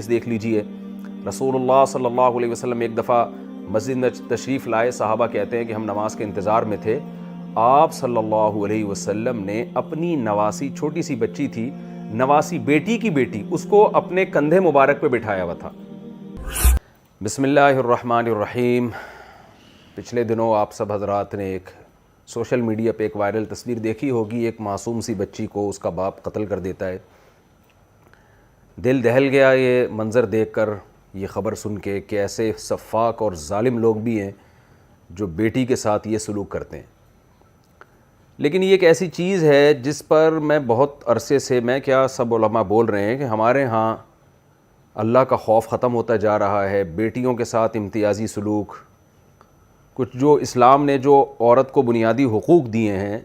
دیکھ لیجئے، رسول اللہ صلی اللہ علیہ وسلم ایک دفعہ مسجد میں تشریف لائے، صحابہ کہتے ہیں کہ ہم نماز کے انتظار میں تھے، آپ صلی اللہ علیہ وسلم نے اپنی نواسی، چھوٹی سی بچی تھی، نواسی بیٹی کی بیٹی، اس کو اپنے کندھے مبارک پہ بٹھایا ہوا تھا۔ بسم اللہ الرحمن الرحیم۔ پچھلے دنوں آپ سب حضرات نے ایک سوشل میڈیا پہ ایک وائرل تصویر دیکھی ہوگی، ایک معصوم سی بچی کو اس کا باپ قتل کر دیتا ہے۔ دل دہل گیا یہ منظر دیکھ کر، یہ خبر سن کے کہ ایسے سفاک اور ظالم لوگ بھی ہیں جو بیٹی کے ساتھ یہ سلوک کرتے ہیں۔ لیکن یہ ایک ایسی چیز ہے جس پر میں بہت عرصے سے، میں کیا سب علماء بول رہے ہیں کہ ہمارے ہاں اللہ کا خوف ختم ہوتا جا رہا ہے، بیٹیوں کے ساتھ امتیازی سلوک، کچھ جو اسلام نے جو عورت کو بنیادی حقوق دیے ہیں،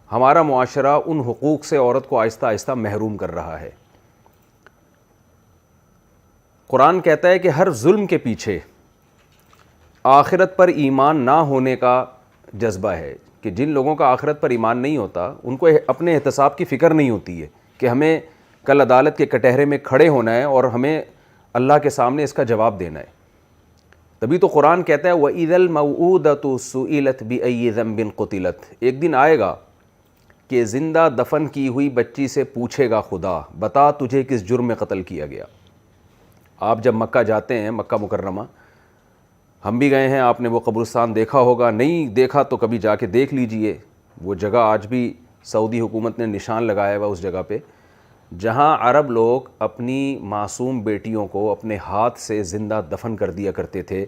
ہمارا معاشرہ ان حقوق سے عورت کو آہستہ آہستہ محروم کر رہا ہے۔ قرآن کہتا ہے کہ ہر ظلم کے پیچھے آخرت پر ایمان نہ ہونے کا جذبہ ہے، کہ جن لوگوں کا آخرت پر ایمان نہیں ہوتا ان کو اپنے احتساب کی فکر نہیں ہوتی ہے کہ ہمیں کل عدالت کے کٹہرے میں کھڑے ہونا ہے اور ہمیں اللہ کے سامنے اس کا جواب دینا ہے۔ تبھی تو قرآن کہتا ہے وَإِذَا الْمَوْعُودَةُ سُئِلَتْ بِأَيِّ ذَنبٍ قُتِلَتْ، ایک دن آئے گا کہ زندہ دفن کی ہوئی بچی سے پوچھے گا خدا، بتا تجھے کس جرم میں قتل کیا گیا۔ آپ جب مکہ جاتے ہیں، مکہ مکرمہ، ہم بھی گئے ہیں، آپ نے وہ قبرستان دیکھا ہوگا، نہیں دیکھا تو کبھی جا کے دیکھ لیجئے۔ وہ جگہ آج بھی سعودی حکومت نے نشان لگایا ہوا اس جگہ پہ، جہاں عرب لوگ اپنی معصوم بیٹیوں کو اپنے ہاتھ سے زندہ دفن کر دیا کرتے تھے۔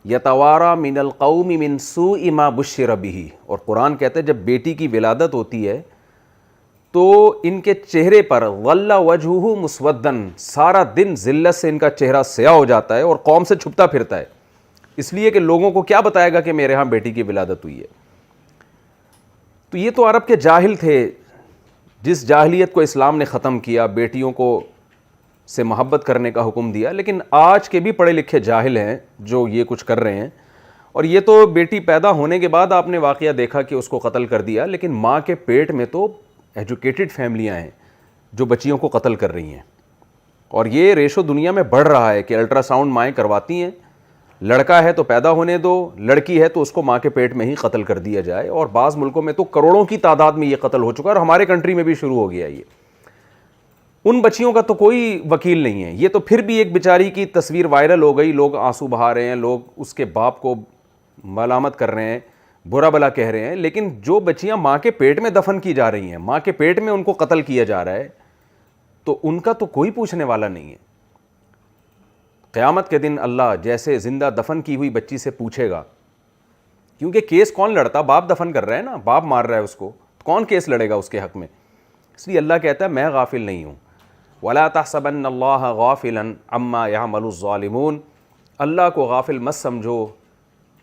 یتوارا من القوم من سوء ما بشر بہ، اور قرآن کہتا ہے جب بیٹی کی ولادت ہوتی ہے تو ان کے چہرے پر ظل وجہہ مسودا، سارا دن ذلت سے ان کا چہرہ سیاہ ہو جاتا ہے اور قوم سے چھپتا پھرتا ہے، اس لیے کہ لوگوں کو کیا بتائے گا کہ میرے ہاں بیٹی کی ولادت ہوئی ہے۔ تو یہ تو عرب کے جاہل تھے، جس جاہلیت کو اسلام نے ختم کیا، بیٹیوں کو سے محبت کرنے کا حکم دیا۔ لیکن آج کے بھی پڑھے لکھے جاہل ہیں جو یہ کچھ کر رہے ہیں، اور یہ تو بیٹی پیدا ہونے کے بعد آپ نے واقعہ دیکھا کہ اس کو قتل کر دیا، لیکن ماں کے پیٹ میں تو ایجوکیٹڈ فیملیاں ہیں جو بچیوں کو قتل کر رہی ہیں، اور یہ ریشو دنیا میں بڑھ رہا ہے کہ الٹرا ساؤنڈ مائیں کرواتی ہیں، لڑکا ہے تو پیدا ہونے دو، لڑکی ہے تو اس کو ماں کے پیٹ میں ہی قتل کر دیا جائے، اور بعض ملکوں میں تو کروڑوں کی تعداد میں یہ قتل ہو چکا ہے، اور ہمارے کنٹری میں بھی شروع ہو گیا یہ۔ ان بچیوں کا تو کوئی وکیل نہیں ہے، یہ تو پھر بھی ایک بیچاری کی تصویر وائرل ہو گئی، لوگ آنسو بہا رہے ہیں، لوگ اس کے باپ کو ملامت کر رہے ہیں، برا بلا کہہ رہے ہیں، لیکن جو بچیاں ماں کے پیٹ میں دفن کی جا رہی ہیں، ماں کے پیٹ میں ان کو قتل کیا جا رہا ہے، تو ان کا تو کوئی پوچھنے والا نہیں ہے۔ قیامت کے دن اللہ جیسے زندہ دفن کی ہوئی بچی سے پوچھے گا، کیونکہ کیس کون لڑتا، باپ دفن کر رہا ہے نا، باپ مار رہا ہے اس کو، کون کیس لڑے گا اس کے حق میں؟ اس لیے اللہ کہتا ہے میں غافل نہیں ہوں۔ وَلَا تَحْسَبَنَّ اللَّهَ غَافِلًا عَمَّا يَعْمَلُ الظَّالِمُونَ، اللہ کو غافل مت سمجھو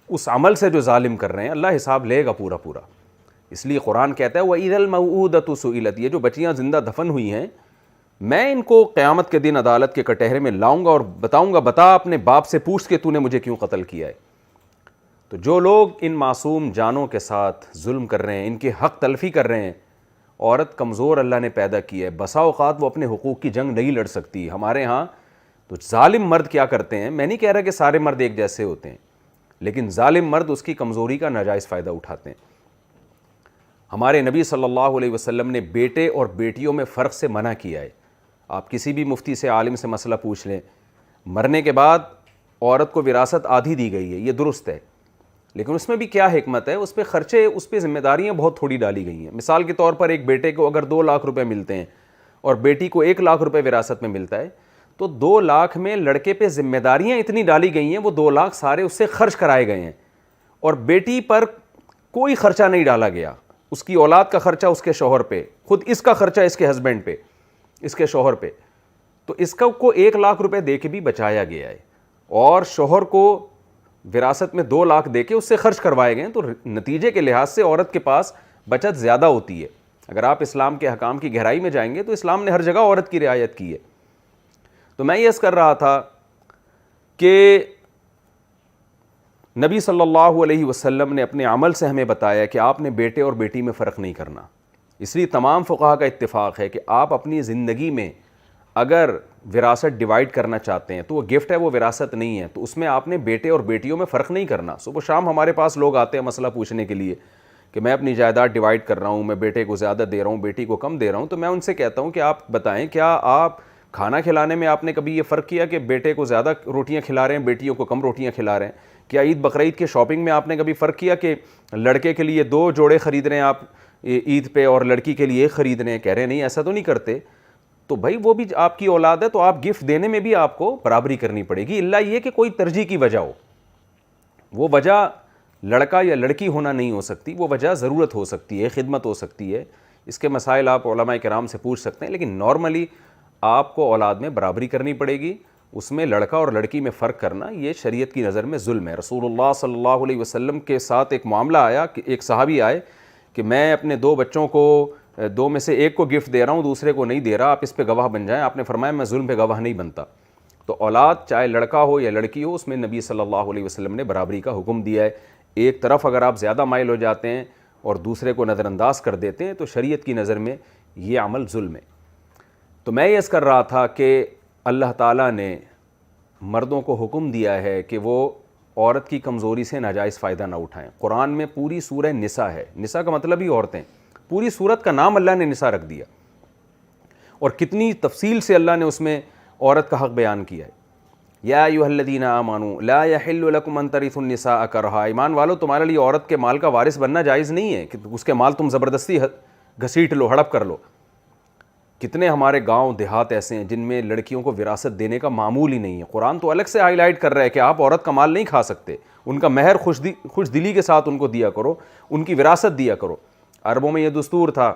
اس عمل سے جو ظالم کر رہے ہیں، اللہ حساب لے گا پورا پورا۔ اس لیے قرآن کہتا ہے وَإِذَا الْمَوْعُودَةُ سُئِلَتْ، یہ جو بچیاں زندہ دفن ہوئی ہیں، میں ان کو قیامت کے دن عدالت کے کٹہرے میں لاؤں گا اور بتاؤں گا، بتا اپنے باپ سے پوچھ کے تو نے مجھے کیوں قتل کیا ہے۔ تو جو لوگ ان معصوم جانوں کے ساتھ ظلم کر رہے ہیں، ان کے حق تلفی کر رہے ہیں، عورت کمزور اللہ نے پیدا کی ہے، بسا اوقات وہ اپنے حقوق کی جنگ نہیں لڑ سکتی۔ ہمارے ہاں تو ظالم مرد کیا کرتے ہیں، میں نہیں کہہ رہا کہ سارے مرد ایک جیسے ہوتے ہیں، لیکن ظالم مرد اس کی کمزوری کا ناجائز فائدہ اٹھاتے ہیں۔ ہمارے نبی صلی اللہ علیہ وسلم نے بیٹے اور بیٹیوں میں فرق سے منع کیا ہے۔ آپ کسی بھی مفتی سے، عالم سے مسئلہ پوچھ لیں، مرنے کے بعد عورت کو وراثت آدھی دی گئی ہے، یہ درست ہے، لیکن اس میں بھی کیا حکمت ہے، اس پہ خرچے، اس پہ ذمہ داریاں بہت تھوڑی ڈالی گئی ہیں۔ مثال کے طور پر ایک بیٹے کو اگر 2 لاکھ روپے ملتے ہیں اور بیٹی کو 1 لاکھ روپے وراثت میں ملتا ہے، تو 2 لاکھ میں لڑکے پہ ذمہ داریاں اتنی ڈالی گئی ہیں، وہ 2 لاکھ سارے اس سے خرچ کرائے گئے ہیں، اور بیٹی پر کوئی خرچہ نہیں ڈالا گیا، اس کی اولاد کا خرچہ اس کے شوہر پہ، خود اس کا خرچہ اس کے ہسبینڈ پہ، اس کے شوہر پہ، تو اس کو 1 لاکھ روپے دے کے بھی بچایا گیا ہے، اور شوہر کو وراثت میں 2 لاکھ دے کے اس سے خرچ کروائے گئے ہیں، تو نتیجے کے لحاظ سے عورت کے پاس بچت زیادہ ہوتی ہے۔ اگر آپ اسلام کے حکام کی گہرائی میں جائیں گے تو اسلام نے ہر جگہ عورت کی رعایت کی ہے۔ تو میں یہ عرض کر رہا تھا کہ نبی صلی اللہ علیہ وسلم نے اپنے عمل سے ہمیں بتایا کہ آپ نے بیٹے اور بیٹی میں فرق نہیں کرنا۔ اس لیے تمام فقہا کا اتفاق ہے کہ آپ اپنی زندگی میں اگر وراثت ڈیوائڈ کرنا چاہتے ہیں تو وہ گفٹ ہے، وہ وراثت نہیں ہے، تو اس میں آپ نے بیٹے اور بیٹیوں میں فرق نہیں کرنا. صبح شام ہمارے پاس لوگ آتے ہیں مسئلہ پوچھنے کے لیے کہ میں اپنی جائیداد ڈیوائڈ کر رہا ہوں، میں بیٹے کو زیادہ دے رہا ہوں، بیٹی کو کم دے رہا ہوں. تو میں ان سے کہتا ہوں کہ آپ بتائیں کیا آپ کھانا کھلانے میں آپ نے کبھی یہ فرق کیا کہ بیٹے کو زیادہ روٹیاں کھلا رہے ہیں، بیٹیوں کو کم روٹیاں کھلا رہے ہیں؟ کیا عید بقرعید کے شاپنگ میں آپ نے کبھی فرق کیا کہ لڑکے کے لیے 2 جوڑے خرید رہے ہیں آپ عید پہ اور لڑکی کے لیے 1 خرید رہے ہیں؟ کہہ رہے ہیں نہیں ایسا تو نہیں کرتے. تو بھائی وہ بھی آپ کی اولاد ہے، تو آپ گفٹ دینے میں بھی آپ کو برابری کرنی پڑے گی، الا یہ کہ کوئی ترجیح کی وجہ ہو. وہ وجہ لڑکا یا لڑکی ہونا نہیں ہو سکتی، وہ وجہ ضرورت ہو سکتی ہے، خدمت ہو سکتی ہے. اس کے مسائل آپ علماء کرام سے پوچھ سکتے ہیں، لیکن نارملی آپ کو اولاد میں برابری کرنی پڑے گی. اس میں لڑکا اور لڑکی میں فرق کرنا یہ شریعت کی نظر میں ظلم ہے. رسول اللہ صلی اللہ علیہ وسلم کے ساتھ ایک معاملہ آیا کہ ایک صحابی آئے کہ میں اپنے 2 بچوں کو 2 میں سے 1 کو گفٹ دے رہا ہوں، دوسرے کو نہیں دے رہا، آپ اس پہ گواہ بن جائیں. آپ نے فرمایا میں ظلم پہ گواہ نہیں بنتا. تو اولاد چاہے لڑکا ہو یا لڑکی ہو، اس میں نبی صلی اللہ علیہ وسلم نے برابری کا حکم دیا ہے. ایک طرف اگر آپ زیادہ مائل ہو جاتے ہیں اور دوسرے کو نظر انداز کر دیتے ہیں تو شریعت کی نظر میں یہ عمل ظلم ہے. تو میں یہ عرض کر رہا تھا کہ اللہ تعالیٰ نے مردوں کو حکم دیا ہے کہ وہ عورت کی کمزوری سے ناجائز فائدہ نہ اٹھائیں. قرآن میں پوری سورہ نساء ہے، نساء کا مطلب ہی عورتیں، پوری سورت کا نام اللہ نے نساء رکھ دیا، اور کتنی تفصیل سے اللہ نے اس میں عورت کا حق بیان کیا ہے. یا ایھا الذین آمنوا لا یحل لکم ان ترثوا النساء کرہا، ایمان والو تمہارے لیے عورت کے مال کا وارث بننا جائز نہیں ہے کہ اس کے مال تم زبردستی گھسیٹ لو، ہڑپ کر لو. کتنے ہمارے گاؤں دیہات ایسے ہیں جن میں لڑکیوں کو وراثت دینے کا معمول ہی نہیں ہے. قرآن تو الگ سے ہائی لائٹ کر رہا ہے کہ آپ عورت کا مال نہیں کھا سکتے، ان کا مہر خوش دلی کے ساتھ ان کو دیا کرو، ان کی وراثت دیا کرو. عربوں میں یہ دستور تھا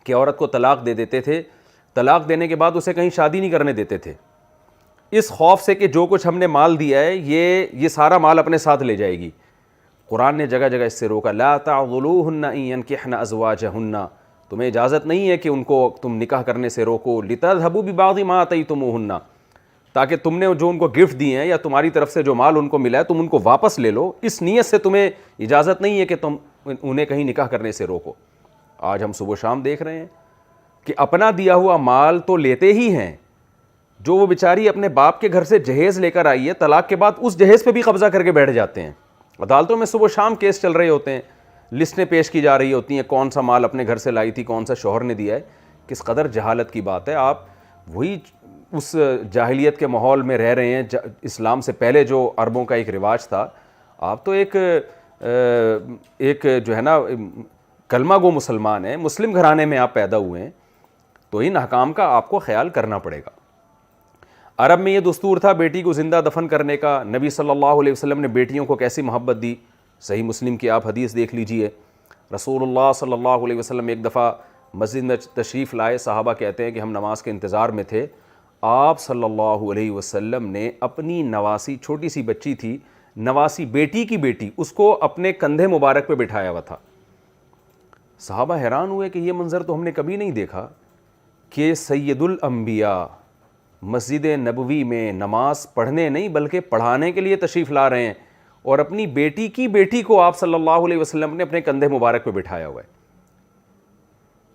کہ عورت کو طلاق دے دیتے تھے، طلاق دینے کے بعد اسے کہیں شادی نہیں کرنے دیتے تھے، اس خوف سے کہ جو کچھ ہم نے مال دیا ہے یہ سارا مال اپنے ساتھ لے جائے گی. قرآن نے جگہ جگہ اس سے روکا، لا تعضلوہن ان ینکحن ازواجہن، تمہیں اجازت نہیں ہے کہ ان کو تم نکاح کرنے سے روکو. لتذہبوا ببعض ما آتیتموہن، تاکہ تم نے جو ان کو گفٹ دیے ہیں یا تمہاری طرف سے جو مال ان کو ملا ہے تم ان کو واپس لے لو. اس نیت سے تمہیں اجازت نہیں ہے کہ تم انہیں کہیں نکاح کرنے سے روکو. آج ہم صبح و شام دیکھ رہے ہیں کہ اپنا دیا ہوا مال تو لیتے ہی ہیں، جو وہ بیچاری اپنے باپ کے گھر سے جہیز لے کر آئی ہے طلاق کے بعد اس جہیز پہ بھی قبضہ کر کے بیٹھ جاتے ہیں. عدالتوں میں صبح و شام کیس چل رہے ہوتے ہیں، لسٹیں پیش کی جا رہی ہوتی ہیں کون سا مال اپنے گھر سے لائی تھی، کون سا شوہر نے دیا ہے. کس قدر جہالت کی بات ہے. آپ وہی اس جاہلیت کے ماحول میں رہ رہے ہیں، اسلام سے پہلے جو عربوں کا ایک رواج تھا. آپ تو ایک جو ہے نا کلمہ گو مسلمان ہیں، مسلم گھرانے میں آپ پیدا ہوئے ہیں، تو ان احکام کا آپ کو خیال کرنا پڑے گا. عرب میں یہ دستور تھا بیٹی کو زندہ دفن کرنے کا. نبی صلی اللہ علیہ وسلم نے بیٹیوں کو کیسی محبت دی، صحیح مسلم کی آپ حدیث دیکھ لیجئے. رسول اللہ صلی اللہ علیہ وسلم ایک دفعہ مسجد میں تشریف لائے، صحابہ کہتے ہیں کہ ہم نماز کے انتظار میں تھے. آپ صلی اللہ علیہ وسلم نے اپنی نواسی، چھوٹی سی بچی تھی، نواسی بیٹی کی بیٹی، اس کو اپنے کندھے مبارک پہ بٹھایا ہوا تھا. صحابہ حیران ہوئے کہ یہ منظر تو ہم نے کبھی نہیں دیکھا کہ سید الانبیاء مسجد نبوی میں نماز پڑھنے نہیں بلکہ پڑھانے کے لیے تشریف لا رہے ہیں، اور اپنی بیٹی کی بیٹی کو آپ صلی اللہ علیہ وسلم نے اپنے کندھے مبارک پہ بٹھایا ہوا ہے.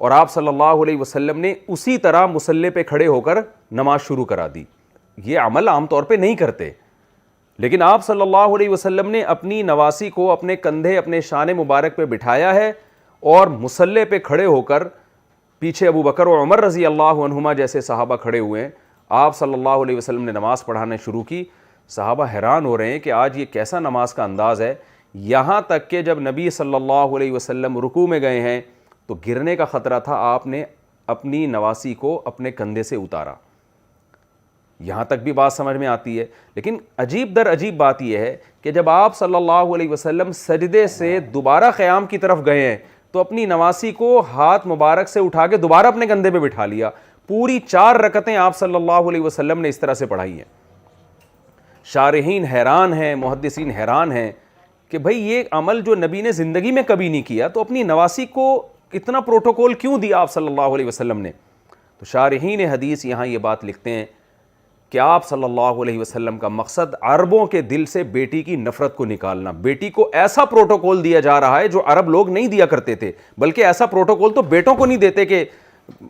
اور آپ صلی اللہ علیہ وسلم نے اسی طرح مصلی پہ کھڑے ہو کر نماز شروع کرا دی. یہ عمل عام طور پہ نہیں کرتے، لیکن آپ صلی اللہ علیہ وسلم نے اپنی نواسی کو اپنے کندھے، اپنے شان مبارک پہ بٹھایا ہے، اور مصلی پہ کھڑے ہو کر پیچھے ابو بکر و عمر رضی اللہ عنہما جیسے صحابہ کھڑے ہوئے ہیں. آپ صلی اللہ علیہ وسلم نے نماز پڑھانا شروع کی. صحابہ حیران ہو رہے ہیں کہ آج یہ کیسا نماز کا انداز ہے. یہاں تک کہ جب نبی صلی اللہ علیہ وسلم رکوع میں گئے ہیں تو گرنے کا خطرہ تھا، آپ نے اپنی نواسی کو اپنے کندھے سے اتارا. یہاں تک بھی بات سمجھ میں آتی ہے. لیکن عجیب در عجیب بات یہ ہے کہ جب آپ صلی اللہ علیہ وسلم سجدے سے دوبارہ قیام کی طرف گئے ہیں تو اپنی نواسی کو ہاتھ مبارک سے اٹھا کے دوبارہ اپنے کندھے پہ بٹھا لیا. پوری 4 رکعتیں آپ صلی اللہ علیہ وسلم نے اس طرح سے پڑھائی ہیں. شارحین حیران ہیں، محدثین حیران ہیں کہ بھئی یہ عمل جو نبی نے زندگی میں کبھی نہیں کیا، تو اپنی نواسی کو اتنا پروٹوکول کیوں دیا آپ صلی اللہ علیہ وسلم نے؟ تو شارحین حدیث یہاں یہ بات لکھتے ہیں کہ آپ صلی اللہ علیہ وسلم کا مقصد عربوں کے دل سے بیٹی کی نفرت کو نکالنا. بیٹی کو ایسا پروٹوکول دیا جا رہا ہے جو عرب لوگ نہیں دیا کرتے تھے، بلکہ ایسا پروٹوکول تو بیٹوں کو نہیں دیتے کہ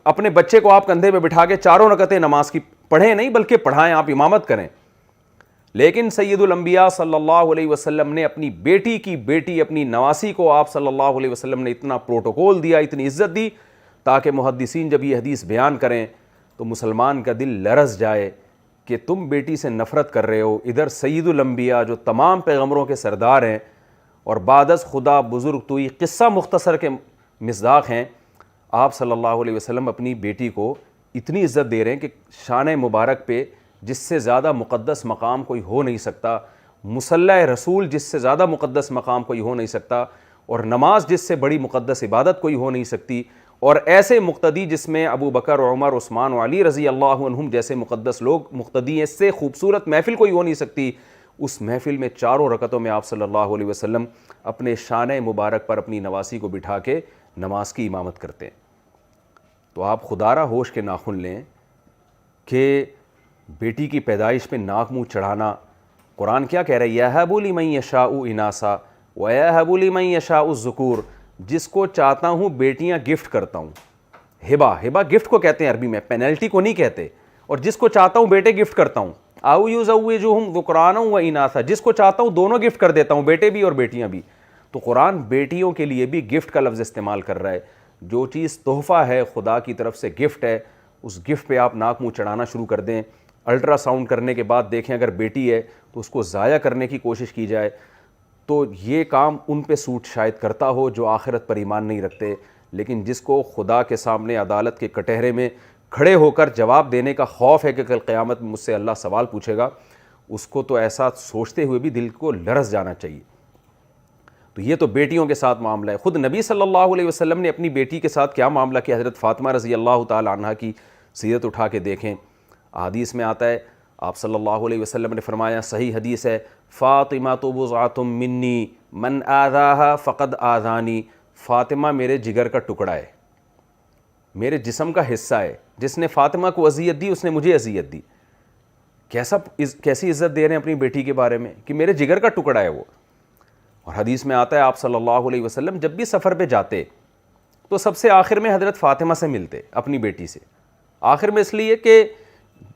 اپنے بچے کو آپ کندھے پہ بٹھا کے 4 رکعتیں نماز کی پڑھیں نہیں بلکہ پڑھائیں، آپ امامت کریں۔ لیکن سید الانبیاء صلی اللہ علیہ وسلم نے اپنی بیٹی کی بیٹی اپنی نواسی کو آپ صلی اللہ علیہ وسلم نے اتنا پروٹوکول دیا، اتنی عزت دی، تاکہ محدثین جب یہ حدیث بیان کریں تو مسلمان کا دل لرز جائے کہ تم بیٹی سے نفرت کر رہے ہو، ادھر سید الانبیاء جو تمام پیغمبروں کے سردار ہیں اور بعد از خدا بزرگ توئی قصہ مختصر کے مصداق ہیں، آپ صلی اللہ علیہ وسلم اپنی بیٹی کو اتنی عزت دے رہے ہیں کہ شان مبارک پہ جس سے زیادہ مقدس مقام کوئی ہو نہیں سکتا، مصلی رسول جس سے زیادہ مقدس مقام کوئی ہو نہیں سکتا، اور نماز جس سے بڑی مقدس عبادت کوئی ہو نہیں سکتی، اور ایسے مقتدی جس میں ابو بکر، عمر، عثمان و علی رضی اللہ عنہم جیسے مقدس لوگ مقتدی ہیں، اس سے خوبصورت محفل کوئی ہو نہیں سکتی۔ اس محفل میں چاروں رکعتوں میں آپ صلی اللہ علیہ وسلم اپنے شان مبارک پر اپنی نواسی کو بٹھا کے نماز کی امامت کرتے ہیں۔ تو آپ خدارہ ہوش کے ناخن لیں کہ بیٹی کی پیدائش پہ ناک منہ چڑھانا، قرآن کیا کہہ رہا ہے؟ یَهَبُ لِمَن يَشَاءُ إِنَاثًا وَيَهَبُ لِمَن يَشَاءُ الذُّكُورَ، جس کو چاہتا ہوں بیٹیاں گفٹ کرتا ہوں۔ ہبہ گفٹ کو کہتے ہیں عربی میں، پینلٹی کو نہیں کہتے۔ اور جس کو چاہتا ہوں بیٹے گفٹ کرتا ہوں، آؤ یزوجہم ذکرانا و اناثا، جس کو چاہتا ہوں دونوں گفٹ کر دیتا ہوں، بیٹے بھی اور بیٹیاں بھی۔ تو قرآن بیٹیوں کے لیے بھی گفٹ کا لفظ استعمال کر رہا ہے۔ جو چیز تحفہ ہے، خدا کی طرف سے گفٹ ہے، اس گفٹ پہ آپ ناک منہ چڑھانا شروع کر دیں۔ الٹرا ساؤنڈ کرنے کے بعد دیکھیں اگر بیٹی ہے تو اس کو ضائع کرنے کی کوشش کی جائے، تو یہ کام ان پہ سوٹ شاید کرتا ہو جو آخرت پر ایمان نہیں رکھتے، لیکن جس کو خدا کے سامنے عدالت کے کٹہرے میں کھڑے ہو کر جواب دینے کا خوف ہے کہ کل قیامت میں مجھ سے اللہ سوال پوچھے گا، اس کو تو ایسا سوچتے ہوئے بھی دل کو لرز جانا چاہیے۔ تو یہ تو بیٹیوں کے ساتھ معاملہ ہے۔ خود نبی صلی اللہ علیہ وسلم نے اپنی بیٹی کے ساتھ کیا معاملہ کیا، حضرت فاطمہ رضی اللہ تعالی عنہا کی سیرت اٹھا کے دیکھیں۔ حدیث میں آتا ہے، آپ صلی اللہ علیہ وسلم نے فرمایا، صحیح حدیث ہے، فاطمہ تو بضعۃ منی من آذاہا فقد آذانی، فاطمہ میرے جگر کا ٹکڑا ہے، میرے جسم کا حصہ ہے، جس نے فاطمہ کو اذیت دی اس نے مجھے اذیت دی۔ کیسی عزت دے رہے ہیں اپنی بیٹی کے بارے میں کہ میرے جگر کا ٹکڑا ہے وہ۔ اور حدیث میں آتا ہے آپ صلی اللہ علیہ وسلم جب بھی سفر پہ جاتے تو سب سے آخر میں حضرت فاطمہ سے ملتے، اپنی بیٹی سے۔ آخر میں اس لیے کہ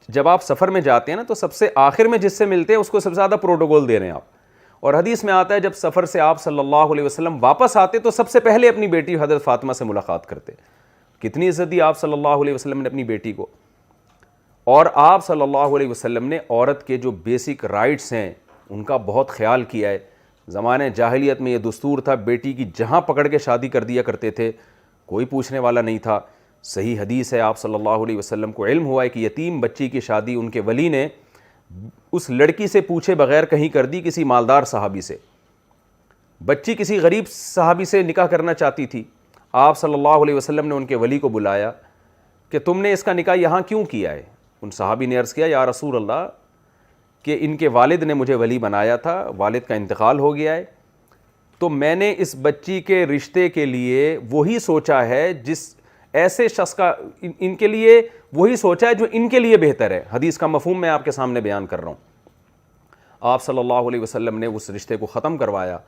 جب آپ سفر میں جاتے ہیں نا تو سب سے آخر میں جس سے ملتے ہیں اس کو سب سے زیادہ پروٹوکول دے رہے ہیں آپ۔ اور حدیث میں آتا ہے جب سفر سے آپ صلی اللہ علیہ وسلم واپس آتے تو سب سے پہلے اپنی بیٹی حضرت فاطمہ سے ملاقات کرتے۔ کتنی عزت دی آپ صلی اللہ علیہ وسلم نے اپنی بیٹی کو۔ اور آپ صلی اللہ علیہ وسلم نے عورت کے جو بیسک رائٹس ہیں ان کا بہت خیال کیا ہے۔ زمانے جاہلیت میں یہ دستور تھا، بیٹی کی جہاں پکڑ کے شادی کر دیا کرتے تھے، کوئی پوچھنے والا نہیں تھا۔ صحیح حدیث ہے، آپ صلی اللہ علیہ وسلم کو علم ہوا ہے کہ یتیم بچی کی شادی ان کے ولی نے اس لڑکی سے پوچھے بغیر کہیں کر دی، کسی مالدار صحابی سے۔ بچی کسی غریب صحابی سے نکاح کرنا چاہتی تھی، آپ صلی اللہ علیہ وسلم نے ان کے ولی کو بلایا کہ تم نے اس کا نکاح یہاں کیوں کیا ہے؟ ان صحابی نے عرض کیا، یا رسول اللہ کہ ان کے والد نے مجھے ولی بنایا تھا، والد کا انتقال ہو گیا ہے، تو میں نے اس بچی کے رشتے کے لیے وہی سوچا ہے جس ایسے شخص کا ان کے لیے وہی سوچا ہے جو ان کے لیے بہتر ہے۔ حدیث کا مفہوم میں آپ کے سامنے بیان کر رہا ہوں۔ آپ صلی اللہ علیہ وسلم نے اس رشتے کو ختم کروایا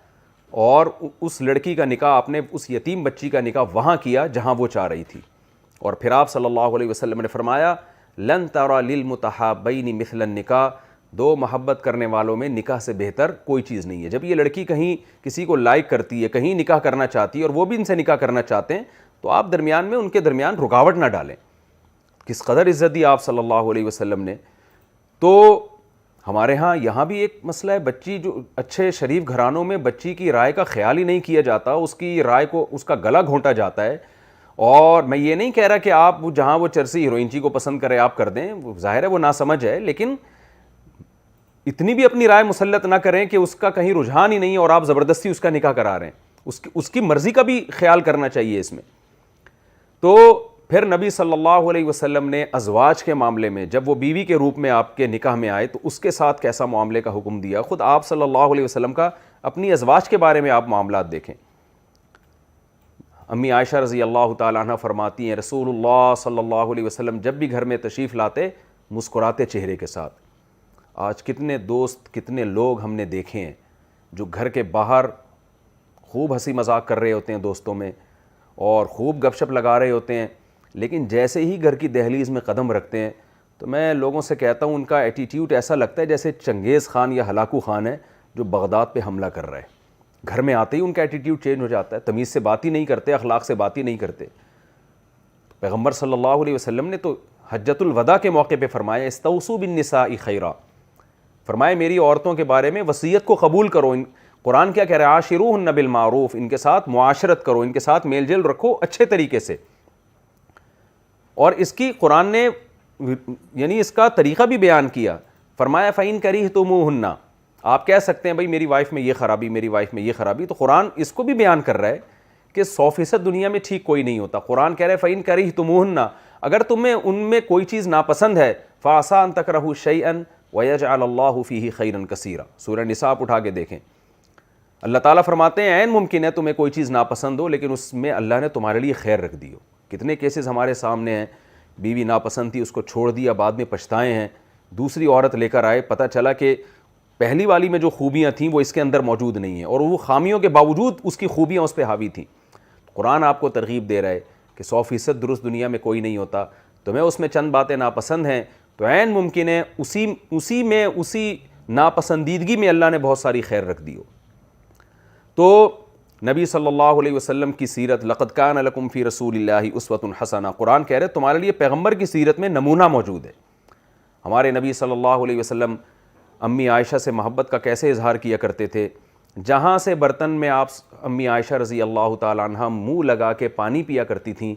اور اس لڑکی کا نکاح، آپ نے اس یتیم بچی کا نکاح وہاں کیا جہاں وہ چاہ رہی تھی۔ اور پھر آپ صلی اللہ علیہ وسلم نے فرمایا، لن ترى للمتحابین مثل النکاح، دو محبت کرنے والوں میں نکاح سے بہتر کوئی چیز نہیں ہے۔ جب یہ لڑکی کہیں کسی کو لائک کرتی ہے، کہیں نکاح کرنا چاہتی ہے اور وہ بھی ان سے نکاح کرنا چاہتے ہیں، تو آپ درمیان میں ان کے درمیان رکاوٹ نہ ڈالیں۔ کس قدر عزت دی آپ صلی اللہ علیہ وسلم نے۔ تو ہمارے ہاں یہاں بھی ایک مسئلہ ہے، بچی جو اچھے شریف گھرانوں میں بچی کی رائے کا خیال ہی نہیں کیا جاتا، اس کی رائے کو اس کا گلا گھونٹا جاتا ہے۔ اور میں یہ نہیں کہہ رہا کہ آپ جہاں وہ چرسی ہیروئنچی کو پسند کرے آپ کر دیں، ظاہر ہے وہ ناسمجھ ہے، لیکن اتنی بھی اپنی رائے مسلط نہ کریں کہ اس کا کہیں رجحان ہی نہیں اور آپ زبردستی اس کا نکاح کرا رہے ہیں۔ اس کی مرضی کا بھی خیال کرنا چاہیے اس میں۔ تو پھر نبی صلی اللہ علیہ وسلم نے ازواج کے معاملے میں جب وہ بیوی کے روپ میں آپ کے نکاح میں آئے تو اس کے ساتھ کیسا معاملے کا حکم دیا۔ خود آپ صلی اللہ علیہ وسلم کا اپنی ازواج کے بارے میں آپ معاملات دیکھیں۔ امی عائشہ رضی اللہ تعالیٰ عنہ فرماتی ہیں، رسول اللہ صلی اللہ علیہ وسلم جب بھی گھر میں تشریف لاتے مسکراتے چہرے کے ساتھ۔ آج کتنے دوست، کتنے لوگ ہم نے دیکھے ہیں جو گھر کے باہر خوب ہنسی مذاق کر رہے ہوتے ہیں دوستوں میں اور خوب گپ شپ لگا رہے ہوتے ہیں، لیکن جیسے ہی گھر کی دہلیز میں قدم رکھتے ہیں تو میں لوگوں سے کہتا ہوں ان کا ایٹیٹیوڈ ایسا لگتا ہے جیسے چنگیز خان یا ہلاکو خان ہے جو بغداد پہ حملہ کر رہا ہے. گھر میں آتے ہی ان کا ایٹیٹیوڈ چینج ہو جاتا ہے, تمیز سے بات ہی نہیں کرتے, اخلاق سے بات ہی نہیں کرتے. پیغمبر صلی اللہ علیہ وسلم نے تو حجۃ الوداع کے موقع پہ فرمایا استوصوا بالنساء خیرا, فرمایا میری عورتوں کے بارے میں وصیت کو قبول کرو. قرآن کیا کہہ رہا ہے, عاشروہن بالمعروف, ان کے ساتھ معاشرت کرو, ان کے ساتھ میل جول رکھو اچھے طریقے سے. اور اس کی قرآن نے یعنی اس کا طریقہ بھی بیان کیا, فرمایا فَإِن كَرِهْتُمُوهُنَّ, آپ کہہ سکتے ہیں بھائی میری وائف میں یہ خرابی, میری وائف میں یہ خرابی, تو قرآن اس کو بھی بیان کر رہا ہے کہ 100% دنیا میں ٹھیک کوئی نہیں ہوتا. قرآن کہہ رہا ہے فَإِن كَرِهْتُمُوهُنَّ, اگر تمہیں ان میں کوئی چیز ناپسند ہے, فَعَسَىٰ أَن تَكْرَهُوا شَيْئًا وَيَجْعَلَ اللَّهُ فِيهِ خَيْرًا كَثِيرًا. سورہ نساء آپ اٹھا کے دیکھیں, اللہ تعالیٰ فرماتے ہیں عین ممکن ہے تمہیں کوئی چیز ناپسند ہو لیکن اس میں اللہ نے تمہارے لیے خیر رکھ دی ہو. کتنے کیسز ہمارے سامنے ہیں, بیوی ناپسند تھی, اس کو چھوڑ دیا, بعد میں پچھتائے ہیں, دوسری عورت لے کر آئے, پتہ چلا کہ پہلی والی میں جو خوبیاں تھیں وہ اس کے اندر موجود نہیں ہیں, اور وہ خامیوں کے باوجود اس کی خوبیاں اس پہ حاوی تھیں. قرآن آپ کو ترغیب دے رہا ہے کہ 100% درست دنیا میں کوئی نہیں ہوتا, تمہیں اس میں چند باتیں ناپسند ہیں تو عین ممکن ہے اسی ناپسندیدگی میں اللہ نے بہت ساری خیر رکھ دی ہو. تو نبی صلی اللہ علیہ وسلم کی سیرت, لقد کان لکم فی رسول اللہ اسوۃ حسنہ, قرآن کہہ رہے تمہارے لیے پیغمبر کی سیرت میں نمونہ موجود ہے. ہمارے نبی صلی اللہ علیہ وسلم امی عائشہ سے محبت کا کیسے اظہار کیا کرتے تھے, جہاں سے برتن میں آپ امی عائشہ رضی اللہ تعالی عنہ منہ لگا کے پانی پیا کرتی تھیں,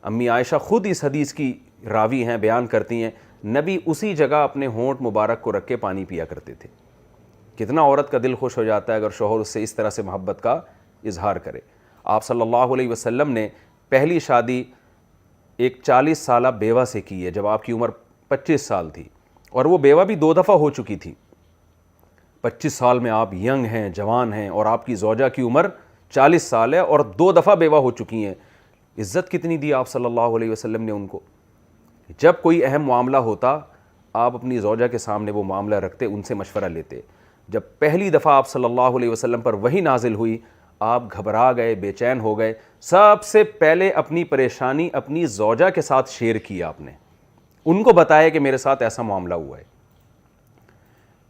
امی عائشہ خود اس حدیث کی راوی ہیں, بیان کرتی ہیں, نبی اسی جگہ اپنے ہونٹ مبارک کو رکھ کے پانی پیا کرتے تھے. کتنا عورت کا دل خوش ہو جاتا ہے اگر شوہر اس سے اس طرح سے محبت کا اظہار کرے. آپ صلی اللہ علیہ وسلم نے پہلی شادی ایک 40 سالہ بیوہ سے کی ہے جب آپ کی عمر 25 سال تھی, اور وہ بیوہ بھی 2 دفعہ ہو چکی تھی. 25 سال میں آپ ینگ ہیں, جوان ہیں, اور آپ کی زوجہ کی عمر 40 سال ہے اور 2 دفعہ بیوہ ہو چکی ہیں. عزت کتنی دی آپ صلی اللہ علیہ وسلم نے ان کو. جب کوئی اہم معاملہ ہوتا آپ اپنی زوجہ کے سامنے وہ معاملہ رکھتے, ان سے مشورہ لیتے. جب پہلی دفعہ آپ صلی اللہ علیہ وسلم پر وحی نازل ہوئی, آپ گھبرا گئے, بے چین ہو گئے. سب سے پہلے اپنی پریشانی اپنی زوجہ کے ساتھ شیئر کیا آپ نے, ان کو بتایا کہ میرے ساتھ ایسا معاملہ ہوا ہے,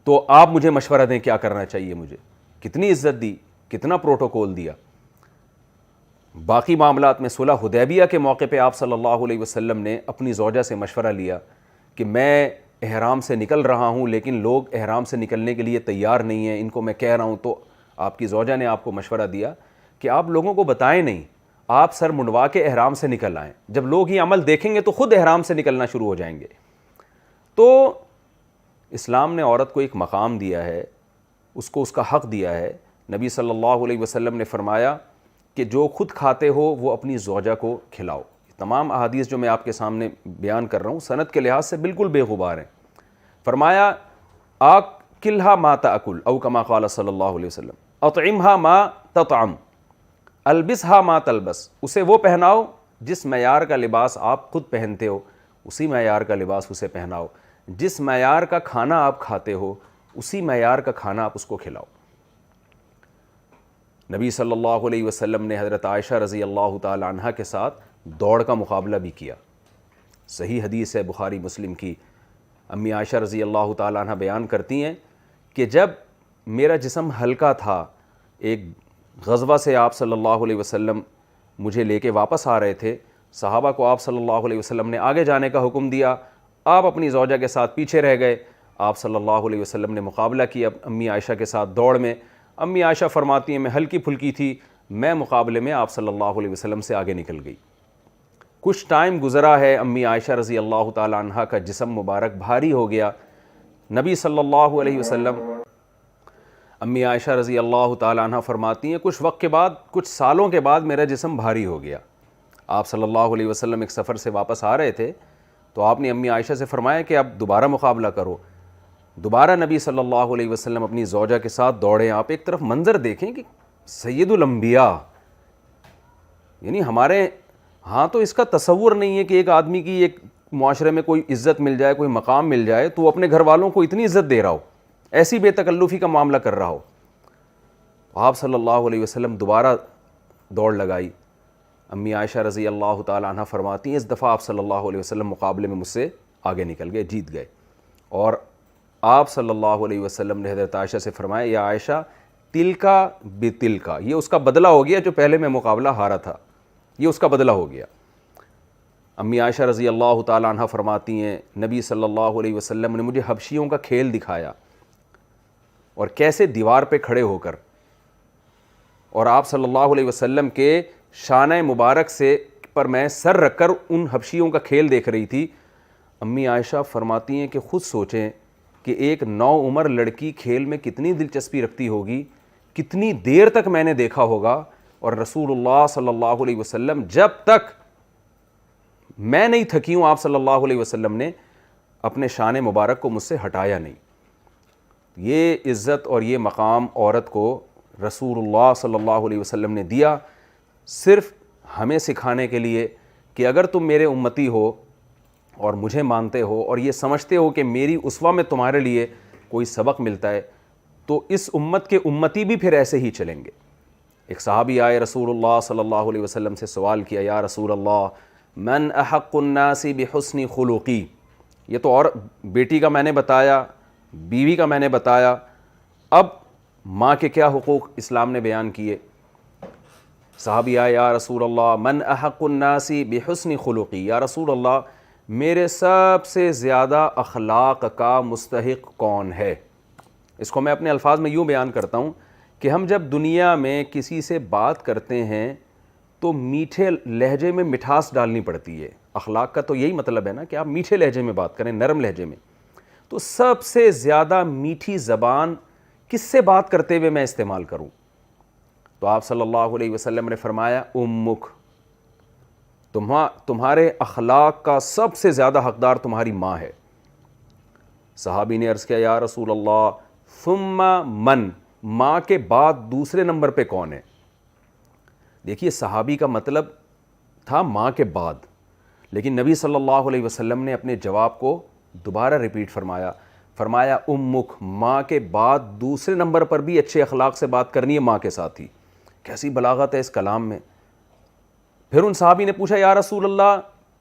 تو آپ مجھے مشورہ دیں کیا کرنا چاہیے مجھے. کتنی عزت دی, کتنا پروٹوکول دیا. باقی معاملات میں صلح حدیبیہ کے موقع پہ آپ صلی اللہ علیہ وسلم نے اپنی زوجہ سے مشورہ لیا کہ میں احرام سے نکل رہا ہوں لیکن لوگ احرام سے نکلنے کے لیے تیار نہیں ہیں, ان کو میں کہہ رہا ہوں. تو آپ کی زوجہ نے آپ کو مشورہ دیا کہ آپ لوگوں کو بتائیں نہیں, آپ سر منڈوا کے احرام سے نکل آئیں, جب لوگ یہ عمل دیکھیں گے تو خود احرام سے نکلنا شروع ہو جائیں گے. تو اسلام نے عورت کو ایک مقام دیا ہے, اس کو اس کا حق دیا ہے. نبی صلی اللہ علیہ وسلم نے فرمایا کہ جو خود کھاتے ہو وہ اپنی زوجہ کو کھلاؤ. تمام احادیث جو میں آپ کے سامنے بیان کر رہا ہوں سند کے لحاظ سے بالکل بے غبار ہیں. فرمایا آکلھا ما تاکل او کما قال صلی اللہ علیہ وسلم, اطعمھا ما تطعم, البسھا ما تلبس, اسے وہ پہناؤ جس معیار کا لباس آپ خود پہنتے ہو, اسی معیار کا لباس اسے پہناؤ. جس معیار کا کھانا آپ کھاتے ہو اسی معیار کا کھانا آپ اس کو کھلاؤ. نبی صلی اللہ علیہ وسلم نے حضرت عائشہ رضی اللہ تعالی عنہ کے ساتھ دوڑ کا مقابلہ بھی کیا. صحیح حدیث ہے بخاری مسلم کی. امی عائشہ رضی اللہ تعالی عنہ بیان کرتی ہیں کہ جب میرا جسم ہلکا تھا, ایک غزوہ سے آپ صلی اللہ علیہ وسلم مجھے لے کے واپس آ رہے تھے, صحابہ کو آپ صلی اللہ علیہ وسلم نے آگے جانے کا حکم دیا, آپ اپنی زوجہ کے ساتھ پیچھے رہ گئے. آپ صلی اللہ علیہ وسلم نے مقابلہ کیا امی عائشہ کے ساتھ دوڑ میں. امی عائشہ فرماتی ہیں میں ہلکی پھلکی تھی, میں مقابلے میں آپ صلی اللہ علیہ وسلم سے آگے نکل گئی. کچھ ٹائم گزرا ہے, امی عائشہ رضی اللہ تعالی عنہ کا جسم مبارک بھاری ہو گیا. نبی صلی اللہ علیہ وسلم, امی عائشہ رضی اللہ تعالی عنہ فرماتی ہیں کچھ وقت کے بعد, کچھ سالوں کے بعد میرا جسم بھاری ہو گیا. آپ صلی اللہ علیہ وسلم ایک سفر سے واپس آ رہے تھے تو آپ نے امی عائشہ سے فرمایا کہ اب دوبارہ مقابلہ کرو. دوبارہ نبی صلی اللہ علیہ وسلم اپنی زوجہ کے ساتھ دوڑے. آپ ایک طرف منظر دیکھیں کہ سید الانبیاء, یعنی ہمارے ہاں تو اس کا تصور نہیں ہے کہ ایک آدمی کی ایک معاشرے میں کوئی عزت مل جائے, کوئی مقام مل جائے تو وہ اپنے گھر والوں کو اتنی عزت دے رہا ہو, ایسی بے تکلفی کا معاملہ کر رہا ہو. آپ صلی اللہ علیہ وسلم دوبارہ دوڑ لگائی. امی عائشہ رضی اللہ تعالی عنہ فرماتی ہیں اس دفعہ آپ صلی اللہ علیہ وسلم مقابلے میں مجھ سے آگے نکل گئے, جیت گئے. اور آپ صلی اللہ علیہ وسلم نے حضرت عائشہ سے فرمایا یا عائشہ تلکا بتلکا, یہ اس کا بدلہ ہو گیا جو پہلے میں مقابلہ ہارا تھا, یہ اس کا بدلہ ہو گیا. امی عائشہ رضی اللہ تعالیٰ عنہ فرماتی ہیں نبی صلی اللہ علیہ وسلم نے مجھے حبشیوں کا کھیل دکھایا, اور کیسے دیوار پہ کھڑے ہو کر, اور آپ صلی اللہ علیہ وسلم کے شانہ مبارک سے پر میں سر رکھ کر ان حبشیوں کا کھیل دیکھ رہی تھی. امی عائشہ فرماتی ہیں کہ خود سوچیں کہ ایک نوعمر لڑکی کھیل میں کتنی دلچسپی رکھتی ہوگی, کتنی دیر تک میں نے دیکھا ہوگا, اور رسول اللہ صلی اللہ علیہ وسلم جب تک میں نہیں تھکی ہوں آپ صلی اللہ علیہ وسلم نے اپنے شان مبارک کو مجھ سے ہٹایا نہیں. یہ عزت اور یہ مقام عورت کو رسول اللہ صلی اللہ علیہ وسلم نے دیا صرف ہمیں سکھانے کے لیے کہ اگر تم میرے امتی ہو اور مجھے مانتے ہو اور یہ سمجھتے ہو کہ میری اسوہ میں تمہارے لیے کوئی سبق ملتا ہے تو اس امت کے امتی بھی پھر ایسے ہی چلیں گے. ایک صحابی آئے رسول اللہ صلی اللہ علیہ وسلم سے سوال کیا یا رسول اللہ من احق الناس بحسن خلقی, یہ تو اور بیٹی کا میں نے بتایا, بیوی کا میں نے بتایا, اب ماں کے کیا حقوق اسلام نے بیان کیے. صحابی آئے یا رسول اللہ من احق الناس بحسن خلقی, یا رسول اللہ میرے سب سے زیادہ اخلاق کا مستحق کون ہے. اس کو میں اپنے الفاظ میں یوں بیان کرتا ہوں کہ ہم جب دنیا میں کسی سے بات کرتے ہیں تو میٹھے لہجے میں مٹھاس ڈالنی پڑتی ہے. اخلاق کا تو یہی مطلب ہے نا کہ آپ میٹھے لہجے میں بات کریں, نرم لہجے میں. تو سب سے زیادہ میٹھی زبان کس سے بات کرتے ہوئے میں استعمال کروں؟ تو آپ صلی اللہ علیہ وسلم نے فرمایا امک, تمہارے اخلاق کا سب سے زیادہ حقدار تمہاری ماں ہے. صحابی نے عرض کیا یا رسول اللہ ثم من, ماں کے بعد دوسرے نمبر پہ کون ہے؟ دیکھیے صحابی کا مطلب تھا ماں کے بعد, لیکن نبی صلی اللہ علیہ وسلم نے اپنے جواب کو دوبارہ ریپیٹ فرمایا امک, ماں کے بعد دوسرے نمبر پر بھی اچھے اخلاق سے بات کرنی ہے ماں کے ساتھ ہی. کیسی بلاغت ہے اس کلام میں. پھر ان صحابی نے پوچھا یا رسول اللہ,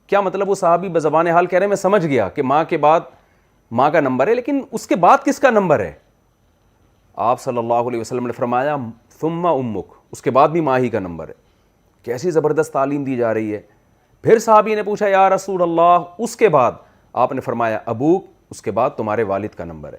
کیا مطلب؟ وہ صحابی بزبان حال کہہ رہے ہیں میں سمجھ گیا کہ ماں کے بعد ماں کا نمبر ہے, لیکن اس کے بعد کس کا نمبر ہے؟ آپ صلی اللہ علیہ وسلم نے فرمایا ثم امک, اس کے بعد بھی ماں ہی کا نمبر ہے. کیسی زبردست تعلیم دی جا رہی ہے. پھر صحابی نے پوچھا یا رسول اللہ اس کے بعد؟ آپ نے فرمایا ابوک, اس کے بعد تمہارے والد کا نمبر ہے.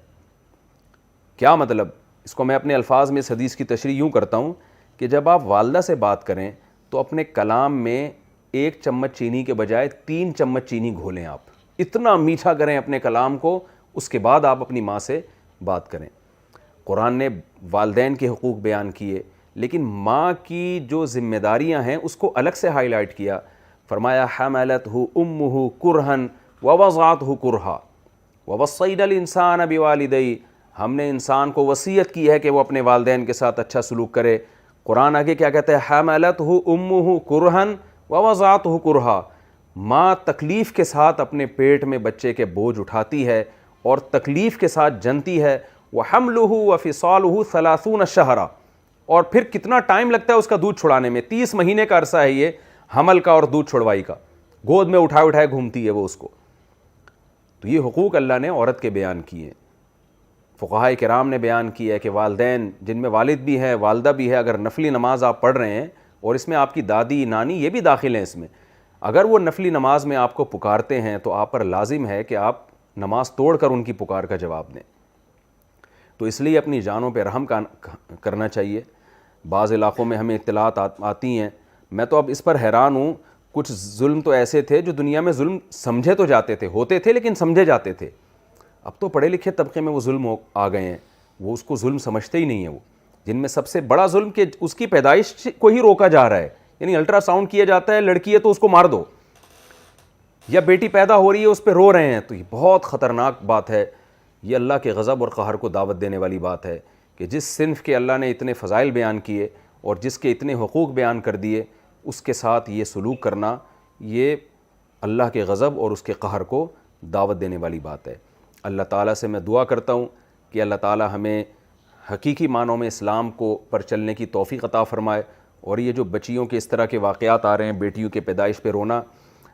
کیا مطلب؟ اس کو میں اپنے الفاظ میں اس حدیث کی تشریح یوں کرتا ہوں کہ جب آپ والدہ سے بات کریں تو اپنے کلام میں 1 چمچ چینی کے بجائے 3 چمچ چینی گھولیں. آپ اتنا میٹھا کریں اپنے کلام کو, اس کے بعد آپ اپنی ماں سے بات کریں. قرآن نے والدین کے حقوق بیان کیے, لیکن ماں کی جو ذمہ داریاں ہیں اس کو الگ سے ہائی لائٹ کیا. فرمایا حملتہ امہ کرہن ووضعتہ کرہا ووصینا الانسان بوالدیہ, ہم نے انسان کو وصیت کی ہے کہ وہ اپنے والدین کے ساتھ اچھا سلوک کرے. قرآن آگے کیا کہتا ہے؟ حملتہ امہ کرہن ووضعتہ کرہا, ماں تکلیف کے ساتھ اپنے پیٹ میں بچے کے بوجھ اٹھاتی ہے اور تکلیف کے ساتھ جنتی ہے. وحملہ وفصالہ 30 شہرا, اور پھر کتنا ٹائم لگتا ہے اس کا دودھ چھڑانے میں؟ 30 مہینے کا عرصہ ہے یہ حمل کا اور دودھ چھڑوائی کا. گود میں اٹھائے گھومتی ہے وہ اس کو. تو یہ حقوق اللہ نے عورت کے بیان کیے. فقہاء کرام نے بیان کیا ہے کہ والدین جن میں والد بھی ہے والدہ بھی ہے, اگر نفلی نماز آپ پڑھ رہے ہیں اور اس میں آپ کی دادی نانی یہ بھی داخل ہیں اس میں, اگر وہ نفلی نماز میں آپ کو پکارتے ہیں تو آپ پر لازم ہے کہ آپ نماز توڑ کر ان کی پکار کا جواب دیں. تو اس لیے اپنی جانوں پہ رحم کرنا چاہیے. بعض علاقوں میں ہمیں اطلاعات آتی ہیں, میں تو اب اس پر حیران ہوں, کچھ ظلم تو ایسے تھے جو دنیا میں ظلم سمجھے تو جاتے تھے, ہوتے تھے لیکن سمجھے جاتے تھے. اب تو پڑھے لکھے طبقے میں وہ ظلم آ گئے ہیں, وہ اس کو ظلم سمجھتے ہی نہیں ہیں. وہ جن میں سب سے بڑا ظلم کہ اس کی پیدائش کو ہی روکا جا رہا ہے, یعنی الٹرا ساؤنڈ کیا جاتا ہے, لڑکی ہے تو اس کو مار دو, یا بیٹی پیدا ہو رہی ہے اس پہ رو رہے ہیں. تو یہ بہت خطرناک بات ہے. یہ اللہ کے غضب اور قہر کو دعوت دینے والی بات ہے کہ جس صنف کے اللہ نے اتنے فضائل بیان کیے اور جس کے اتنے حقوق بیان کر دیے, اس کے ساتھ یہ سلوک کرنا یہ اللہ کے غضب اور اس کے قہر کو دعوت دینے والی بات ہے. اللہ تعالیٰ سے میں دعا کرتا ہوں کہ اللہ تعالیٰ ہمیں حقیقی معنوں میں اسلام کو پر چلنے کی توفیق عطا فرمائے. اور یہ جو بچیوں کے اس طرح کے واقعات آ رہے ہیں, بیٹیوں کے پیدائش پہ رونا,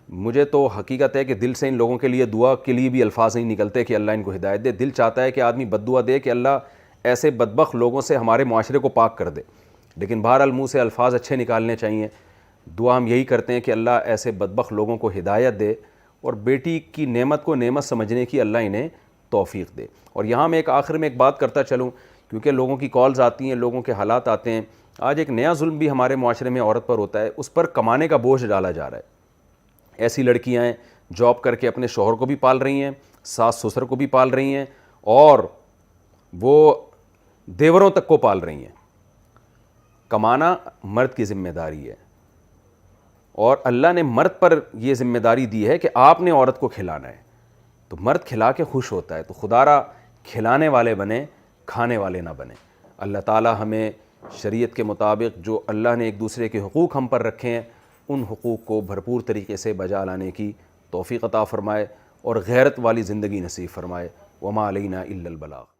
مجھے تو حقیقت ہے کہ دل سے ان لوگوں کے لیے دعا کے لیے بھی الفاظ نہیں نکلتے کہ اللہ ان کو ہدایت دے. دل چاہتا ہے کہ آدمی بد دعا دے کہ اللہ ایسے بدبخت لوگوں سے ہمارے معاشرے کو پاک کر دے, لیکن بہرحال منہ سے الفاظ اچھے نکالنے چاہیے. دعا ہم یہی کرتے ہیں کہ اللہ ایسے بدبخت لوگوں کو ہدایت دے اور بیٹی کی نعمت کو نعمت سمجھنے کی اللہ انہیں توفیق دے. اور یہاں میں آخر میں ایک بات کرتا چلوں, کیونکہ لوگوں کی کالز آتی ہیں, لوگوں کے حالات آتے ہیں. آج ایک نیا ظلم بھی ہمارے معاشرے میں عورت پر ہوتا ہے, اس پر کمانے کا بوجھ ڈالا جا رہا ہے. ایسی لڑکیاں ہیں جاب کر کے اپنے شوہر کو بھی پال رہی ہیں, ساس سسر کو بھی پال رہی ہیں, اور وہ دیوروں تک کو پال رہی ہیں. کمانا مرد کی ذمہ داری ہے, اور اللہ نے مرد پر یہ ذمہ داری دی ہے کہ آپ نے عورت کو کھلانا ہے. تو مرد کھلا کے خوش ہوتا ہے, تو خدا را کھلانے والے بنیں, کھانے والے نہ بنیں. اللہ تعالی ہمیں شریعت کے مطابق جو اللہ نے ایک دوسرے کے حقوق ہم پر رکھے ہیں ان حقوق کو بھرپور طریقے سے بجا لانے کی توفیق عطا فرمائے اور غیرت والی زندگی نصیب فرمائے. وما علینا الا البلاغ.